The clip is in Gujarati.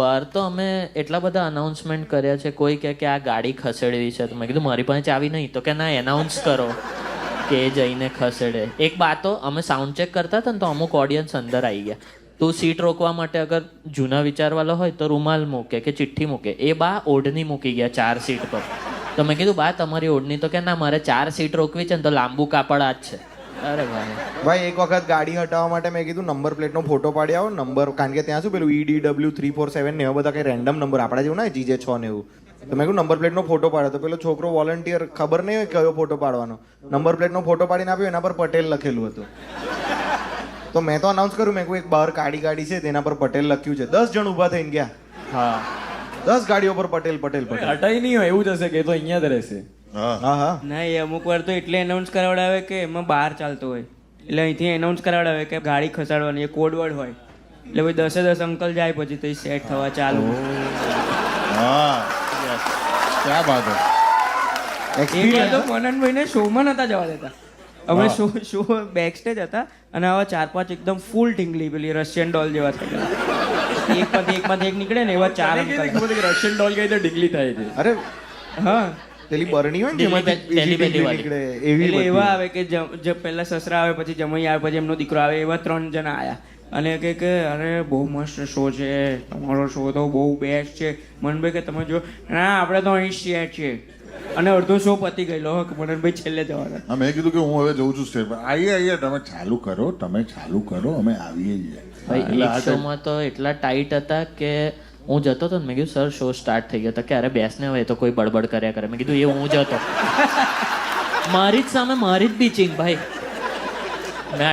બહાર તો અમે એટલા બધા અનાઉન્સમેન્ટ કર્યા છે. કોઈ કહે કે આ ગાડી ખસેડવી છે, તો મેં કીધું મારી પાસે ચાવી નહીં. તો કે ના, એનાઉન્સ કરો કે એ જઈને ખસેડે. એક બા તો અમે સાઉન્ડ ચેક કરતા હતા ને, તો અમુક ઓડિયન્સ અંદર આવી ગયા. તો સીટ રોકવા માટે અગર જૂના વિચારવાળો હોય તો રૂમાલ મૂકે કે ચિઠ્ઠી મૂકે. એ બા ઓઢણી મૂકી ગયા 4 સીટ પર. તો મેં કીધું બા તમારી ઓઢણી. તો કે ના, મારે 4 સીટ રોકવી છે ને, તો લાંબુ કાપડ આ જ છે. અરે ભાઈ એક વખત ગાડી હટાવવા માટે મેં કીધું નંબર પ્લેટનો ફોટો પાડી આવો. નંબર, કારણ કે ત્યાં શું પેલું EDW 347 ને એવા બધા કઈ રેન્ડમ નંબર આપણા જેવું ના GJ6 ને એવું. તો મેં કીધું નંબર પ્લેટનો ફોટો પાડ્યો. તો પેલો છોકરો વોલન્ટિયર, ખબર નહીં હોય કયો ફોટો પાડવાનો, નંબર પ્લેટનો ફોટો પાડીને આપ્યો. એના પર પટેલ લખેલું હતું. તો મેં તો અનાઉન્સ કર્યું, મેં કહ્યું એક બહાર ગાડી છે તેના પર પટેલ લખ્યું છે. 10 જણ ઊભા થઈને ગયા. હા, 10 ગાડીઓ પર પટેલ પટેલ પટેલ. હટાઈ નહીં હોય એવું જ હશે કે એ તો અહીંયા જ રહેશે. હા ના, એ અમુક વાર તો એટલે એનાઉન્સ કરાવડાવે કે એમાં બહાર ચાલતો હોય, એટલે અહીંથી એનાઉન્સ કરાવડાવે કે ગાડી ખસાડવાની, એ કોડવર્ડ હોય. એટલે ભાઈ 10 અંકલ જાય પછી તો સેટ થવા ચાલુ. ક્યાં બાત હે. એક વાર તો મનનભાઈને શોમાં નતા જવા દેતા. અમે શો બેક સ્ટેજ હતા અને આવા 4-5 એકદમ ફૂલ ઢીંગલી પેલી રશિયન ડોલ જેવા થઈ ગયા. એકમાંથી એક નીકળે ને એવા 4 અંકલ. રશિયન ડોલ ગઈ તો ઢીંગલી થાય છે. અરે હા, પેલી બરણી હોય ને જેમાંથી ટેલીપેથી વાળી. નીકળે એવી એટલે બધી. એવા આવે કે પહેલા સસરા આવે, પછી જમાઈ આવે, પછી એમનો દીકરો આવે. એવા 3 જણા આયા અને કે અરે બહુ મસ્ત શો છે તમારો, શો તો બહુ બેસ્ટ છે. મનભાઈ કે તમે જો, ના આપણે તો અહીં સેટ છે. અને અડધો શો પતી ગયેલો મનનભાઈ છેલ્લે જવાના. હા, મેં કીધું કે હું હવે જઉં છું સ્ટેજ પર. આવીએ તમે ચાલુ કરો, અમે આવીએ છીએ. ભાઈ એક શોમાં તો એટલા ટાઈટ હતા કે હું જતો હતો ને, મેં કીધું સર શો સ્ટાર્ટ થઈ ગયો. તો કે અરે બેસને હવે, તો કોઈ બડબડ કર્યા કરે. મેં કીધું એ હું જ હતો. મારી જ સામે મારી જ બીચિંગ ભાઈ. મેં